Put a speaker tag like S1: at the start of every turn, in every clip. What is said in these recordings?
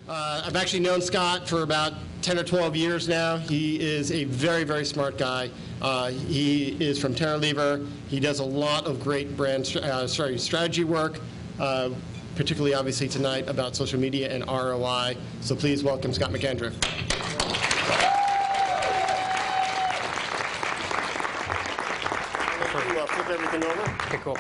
S1: I've actually known Scott for about 10 or 12 years now. He is a very, very smart guy. He is from Terralever. He does a lot of great brand strategy work, particularly obviously tonight about social media and ROI. So please welcome Scott McAndrew. Flip everything over.
S2: Okay, cool.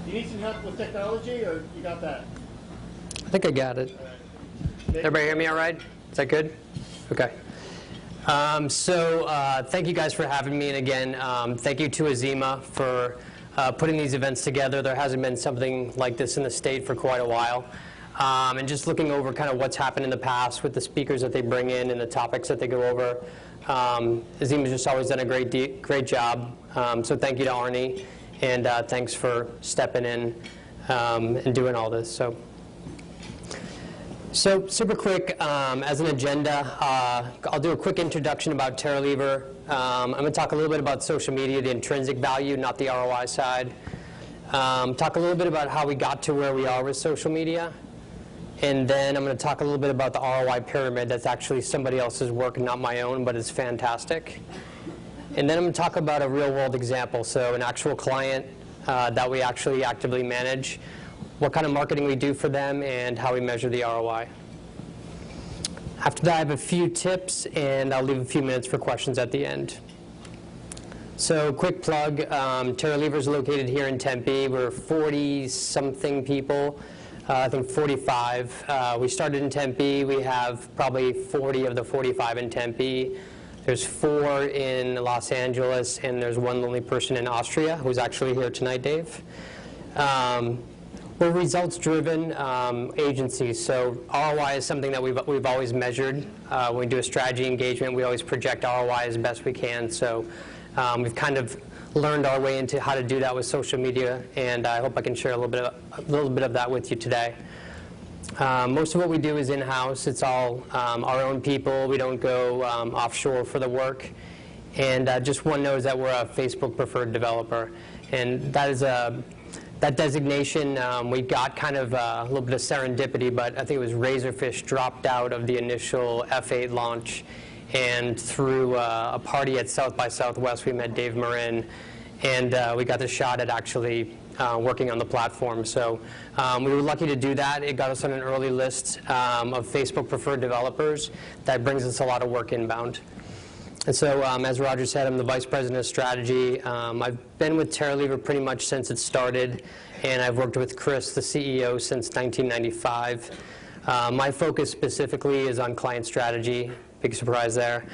S1: You need some help with technology, or you got that?
S2: I think I got it. Everybody hear me all right? Is that good? Okay. Thank you guys for having me, and again, thank you to AZIMA for putting these events together. There hasn't been something like this in the state for quite a while. And just looking over kind of what's happened in the past with the speakers that they bring in and the topics that they go over. AZIMA's just always done a great job. So thank you to Arnie, and thanks for stepping in and doing all this. So super quick, as an agenda, I'll do a quick introduction about Terralever. I'm going to talk a little bit about social media, the intrinsic value, not the ROI side. Talk a little bit about how we got to where we are with social media. And then I'm going to talk a little bit about the ROI pyramid. That's actually somebody else's work, not my own, but it's fantastic. And then I'm going to talk about a real-world example, so an actual client that we actually actively manage, what kind of marketing we do for them, and how we measure the ROI. After that, I have a few tips, and I'll leave a few minutes for questions at the end. So quick plug, Terralever is located here in Tempe. We're 40-something people. I think 45. We started in Tempe. We have probably 40 of the 45 in Tempe. There's 4 in Los Angeles, and there's 1 lonely person in Austria who's actually here tonight, Dave. We're results-driven agencies, so ROI is something that we've always measured. When we do a strategy engagement, we always project ROI as best we can. So we've kind of learned our way into how to do that with social media, and I hope I can share a little bit of that with you today. Most of what we do is in-house. It's all our own people. We don't go offshore for the work. And just one knows that we're a Facebook preferred developer, and that is that designation. We got kind of a little bit of serendipity, but I think it was Razorfish dropped out of the initial F8 launch. And through a party at South by Southwest, we met Dave Marin, and we got the shot at actually working on the platform. So we were lucky to do that. It got us on an early list of Facebook preferred developers. That brings us a lot of work inbound. And so as Roger said, I'm the Vice President of Strategy. I've been with Terralever pretty much since it started, and I've worked with Chris, the CEO, since 1995. My focus specifically is on client strategy. Big surprise there.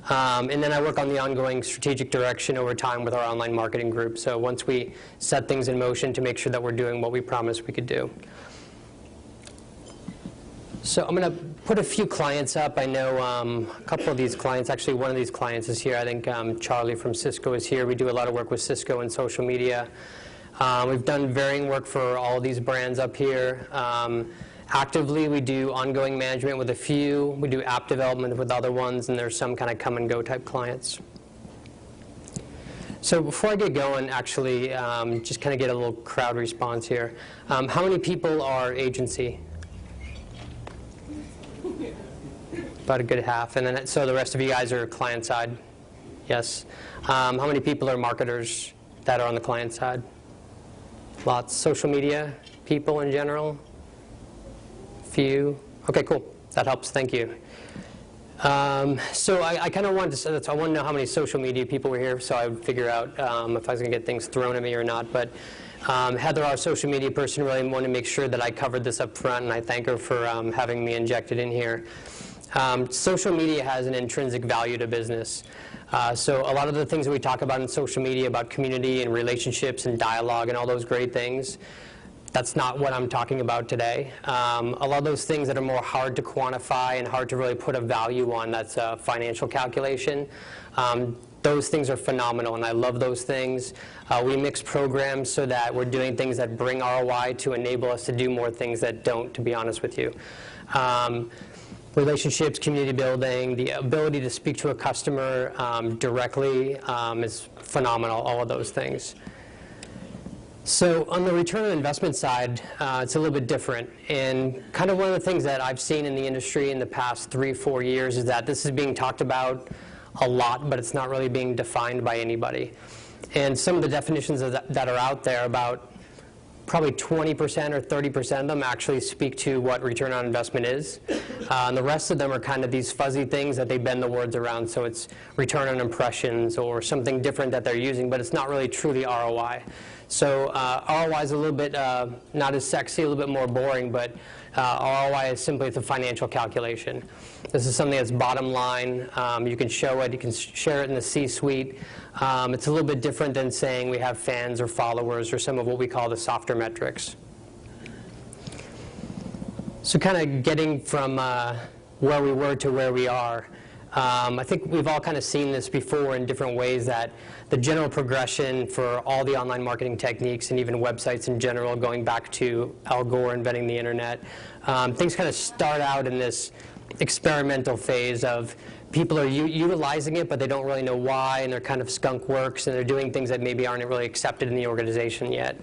S2: And then I work on the ongoing strategic direction over time with our online marketing group. So once we set things in motion to make sure that we're doing what we promised we could do. So I'm going to put a few clients up. I know a couple of these clients. Actually, one of these clients is here. I think Charlie from Cisco is here. We do a lot of work with Cisco and social media. We've done varying work for all of these brands up here. Actively, we do ongoing management with a few. We do app development with other ones, and there's some kind of come-and-go type clients. So before I get going, actually, just kind of get a little crowd response here. How many people are agency? About a good half. And then, so the rest of you guys are client side? Yes. How many people are marketers that are on the client side? Lots. Social media people in general? Few. Okay, cool. That helps. Thank you. So I kind of wanted to. I want to know how many social media people were here, so I would figure out if I was going to get things thrown at me or not. But Heather, our social media person, really wanted to make sure that I covered this up front, and I thank her for having me injected in here. Social media has an intrinsic value to business. So a lot of the things that we talk about in social media about community and relationships and dialogue and all those great things, that's not what I'm talking about today. A lot of those things that are more hard to quantify and hard to really put a value on, that's a financial calculation. Those things are phenomenal, and I love those things. We mix programs so that we're doing things that bring ROI to enable us to do more things that don't, to be honest with you. relationships, community building, the ability to speak to a customer directly is phenomenal, all of those things. So on the return on investment side, it's a little bit different. And kind of one of the things that I've seen in the industry in the past 3-4 years is that this is being talked about a lot, but it's not really being defined by anybody. And some of the definitions of that are out there, about probably 20% or 30% of them actually speak to what return on investment is. And the rest of them are kind of these fuzzy things that they bend the words around. So it's return on impressions or something different that they're using, but it's not really truly ROI. So ROI is a little bit not as sexy, a little bit more boring, but ROI is simply the financial calculation. This is something that's bottom line. You can show it. You can share it in the C-suite. It's a little bit different than saying we have fans or followers or some of what we call the softer metrics. So kind of getting from where we were to where we are, I think we've all kind of seen this before in different ways, that the general progression for all the online marketing techniques and even websites in general, going back to Al Gore inventing the internet, things kind of start out in this experimental phase of people are utilizing it, but they don't really know why, and they're kind of skunk works, and they're doing things that maybe aren't really accepted in the organization yet.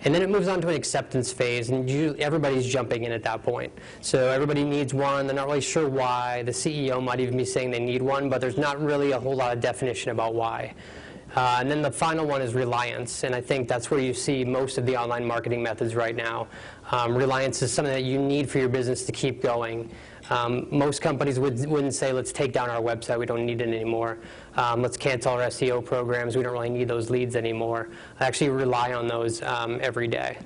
S2: And then it moves on to an acceptance phase, and everybody's jumping in at that point. So everybody needs one. They're not really sure why. The CEO might even be saying they need one, but there's not really a whole lot of definition about why. And then the final one is reliance, and I think that's where you see most of the online marketing methods right now. Reliance is something that you need for your business to keep going. Most companies wouldn't say, let's take down our website, we don't need it anymore. Let's cancel our SEO programs, we don't really need those leads anymore. I actually rely on those every day.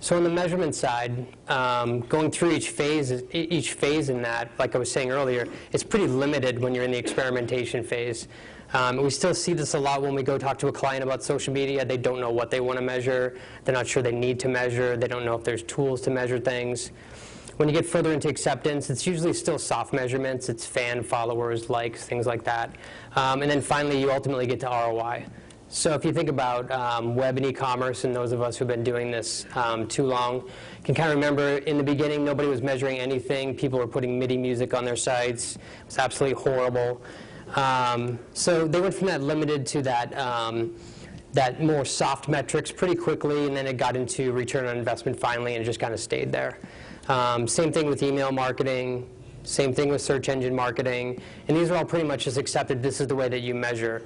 S2: So on the measurement side, going through each phase in that, like I was saying earlier, it's pretty limited when you're in the experimentation phase. We still see this a lot when we go talk to a client about social media. They don't know what they want to measure. They're not sure they need to measure. They don't know if there's tools to measure things. When you get further into acceptance, it's usually still soft measurements. It's fan, followers, likes, things like that. And then finally, you ultimately get to ROI. So if you think about web and e-commerce, and those of us who've been doing this too long can kind of remember in the beginning, nobody was measuring anything. People were putting MIDI music on their sites. It was absolutely horrible. So they went from that limited to that more soft metrics pretty quickly, and then it got into return on investment finally, and it just kind of stayed there. Same thing with email marketing, same thing with search engine marketing, and these are all pretty much just accepted. This is the way that you measure.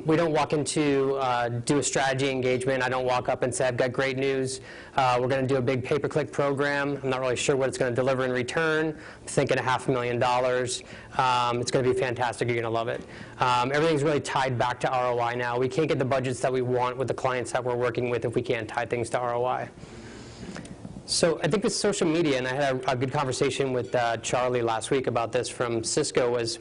S2: We don't walk into do a strategy engagement. I don't walk up and say, I've got great news. We're going to do a big pay-per-click program. I'm not really sure what it's going to deliver in return. I'm thinking $500,000. It's going to be fantastic. You're going to love it. Everything's really tied back to ROI now. We can't get the budgets that we want with the clients that we're working with if we can't tie things to ROI. So I think with social media, and I had a good conversation with Charlie last week about this from Cisco, was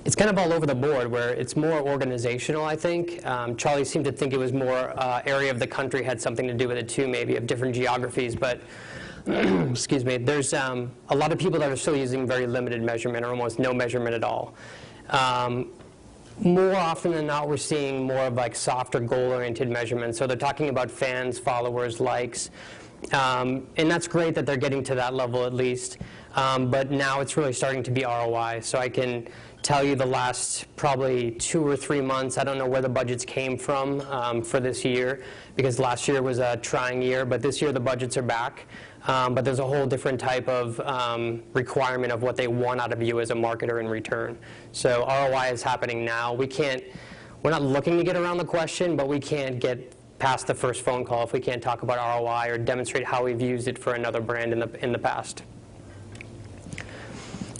S2: it's kind of all over the board where it's more organizational, I think. Charlie seemed to think it was more area of the country had something to do with it too, maybe of different geographies, but excuse me, there's a lot of people that are still using very limited measurement or almost no measurement at all. More often than not, we're seeing more of like softer goal-oriented measurements. So they're talking about fans, followers, likes. And that's great that they're getting to that level at least. But now it's really starting to be ROI. So I can tell you the last probably 2 or 3 months, I don't know where the budgets came from for this year, because last year was a trying year, but this year the budgets are back. But there's a whole different type of requirement of what they want out of you as a marketer in return. So ROI is happening now. We're not looking to get around the question, but we can't get past the first phone call if we can't talk about ROI or demonstrate how we've used it for another brand in the past.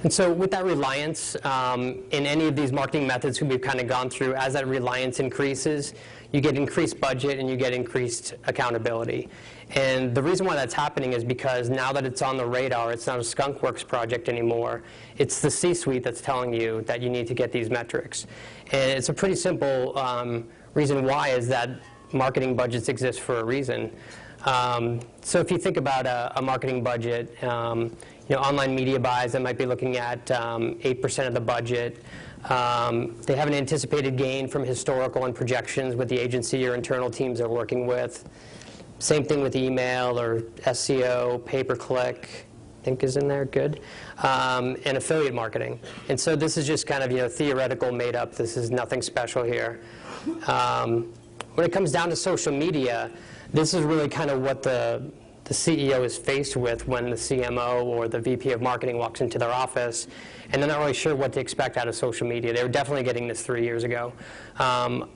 S2: And so with that reliance, in any of these marketing methods we've kind of gone through, as that reliance increases, you get increased budget and you get increased accountability. And the reason why that's happening is because now that it's on the radar, it's not a skunkworks project anymore. It's the C-suite that's telling you that you need to get these metrics. And it's a pretty simple reason why is that marketing budgets exist for a reason. So if you think about a marketing budget, online media buys that might be looking at 8% of the budget. They have an anticipated gain from historical and projections with the agency or internal teams they're working with. Same thing with email or SEO, pay-per-click, think is in there, good, and affiliate marketing. And so this is just kind of, theoretical, made up. This is nothing special here. When it comes down to social media, this is really kind of what the CEO is faced with when the CMO or the VP of marketing walks into their office, and they're not really sure what to expect out of social media. They were definitely getting this 3 years ago.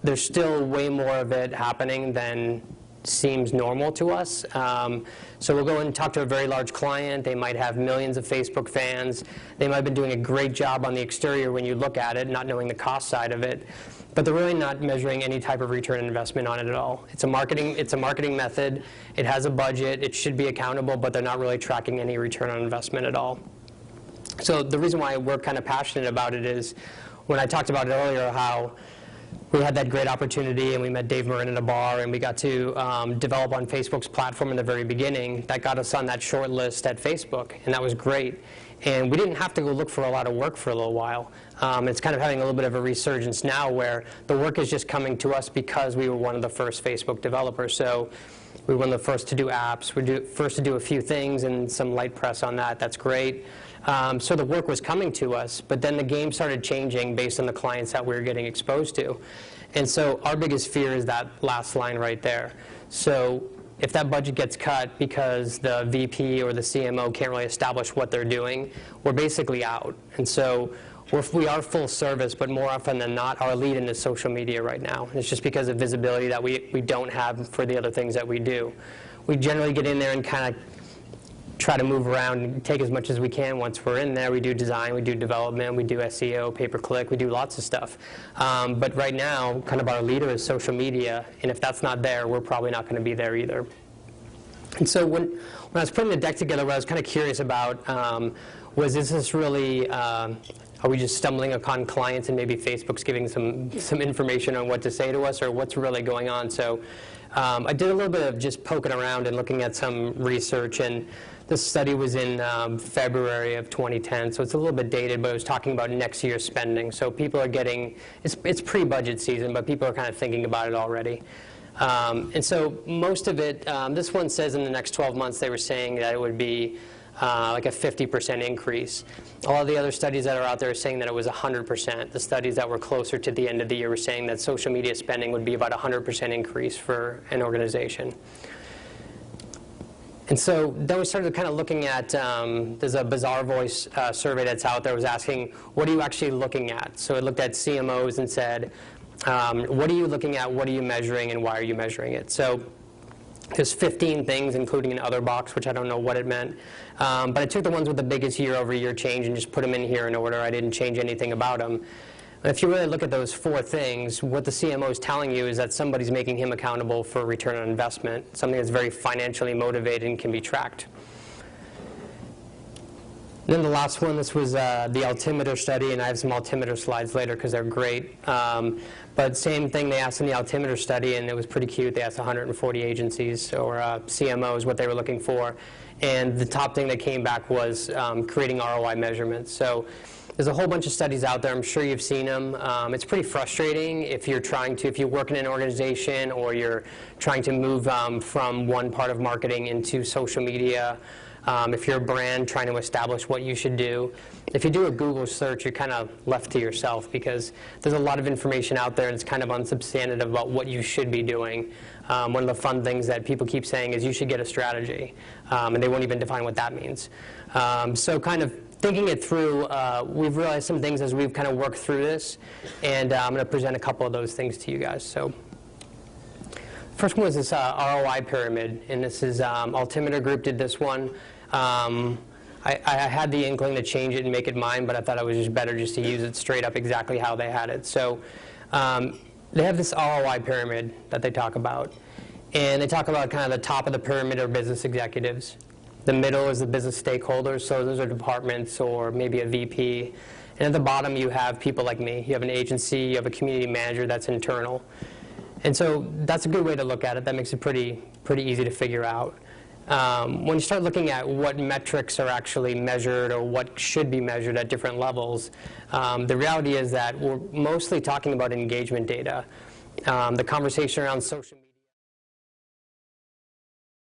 S2: There's still way more of it happening than seems normal to us. So we'll go and talk to a very large client. They might have millions of Facebook fans. They might have been doing a great job on the exterior when you look at it, not knowing the cost side of it. But they're really not measuring any type of return on investment on it at all. It's a marketing method. It has a budget. It should be accountable, but they're not really tracking any return on investment at all. So the reason why we're kind of passionate about it is when I talked about it earlier, how we had that great opportunity and we met Dave Marin at a bar and we got to develop on Facebook's platform in the very beginning. That got us on that short list at Facebook, and that was great. And we didn't have to go look for a lot of work for a little while. It's kind of having a little bit of a resurgence now where the work is just coming to us because we were one of the first Facebook developers. So we were one of the first to do apps. We were first to do a few things and some light press on that. That's great. So the work was coming to us, but then the game started changing based on the clients that we were getting exposed to. And so our biggest fear is that last line right there. So if that budget gets cut because the VP or the CMO can't really establish what they're doing, we're basically out. And so we are full service, but more often than not, our lead in is social media right now. And it's just because of visibility that we don't have for the other things that we do. We generally get in there and kind of try to move around and take as much as we can once we're in there. We do design, we do development, we do SEO, pay-per-click, we do lots of stuff. But right now, kind of our leader is social media, and if that's not there, we're probably not going to be there either. And so when I was putting the deck together, what I was kind of curious about was, is this really, are we just stumbling upon clients and maybe Facebook's giving some information on what to say to us, or what's really going on? So I did a little bit of just poking around and looking at some research, and this study was in February of 2010, so it's a little bit dated, but it was talking about next year's spending. So people are getting, it's pre-budget season, but people are kind of thinking about it already. And so most of it, this one says in the next 12 months they were saying that it would be like a 50% increase. All of the other studies that are out there are saying that it was 100%. The studies that were closer to the end of the year were saying that social media spending would be about 100% increase for an organization. And so then we started kind of looking at, there's a Bazaar Voice survey that's out there, was asking, what are you actually looking at? So it looked at CMOs and said, what are you looking at, what are you measuring, and why are you measuring it? So there's 15 things, including an other box, which I don't know what it meant. But I took the ones with the biggest year-over-year change and just put them in here in order. I didn't change anything about them. If you really look at those 4 things, what the CMO is telling you is that somebody's making him accountable for return on investment, something that's very financially motivated and can be tracked. Then the last one, this was the altimeter study, and I have some altimeter slides later because they're great. But same thing they asked in the altimeter study, and it was pretty cute. They asked 140 agencies or CMOs what they were looking for. And the top thing that came back was creating ROI measurements. So there's a whole bunch of studies out there. I'm sure you've seen them. It's pretty frustrating if you work in an organization or you're trying to move from one part of marketing into social media. If you're a brand trying to establish what you should do. If you do a Google search, you're kind of left to yourself because there's a lot of information out there and it's kind of unsubstantive about what you should be doing. One of the fun things that people keep saying is you should get a strategy, and they won't even define what that means. So kind of thinking it through, we've realized some things as we've kind of worked through this, and I'm going to present a couple of those things to you guys. So first one was this ROI pyramid, and this is Altimeter Group did this one. I had the inkling to change it and make it mine, but I thought it was just better just to use it straight up exactly how they had it. So they have this ROI pyramid that they talk about, and they talk about kind of the top of the pyramid are business executives. The middle is the business stakeholders, so those are departments or maybe a VP. And at the bottom you have people like me. You have an agency, you have a community manager that's internal. And so that's a good way to look at it. That makes it pretty easy to figure out. When you start looking at what metrics are actually measured or what should be measured at different levels, the reality is that we're mostly talking about engagement data. The conversation around social media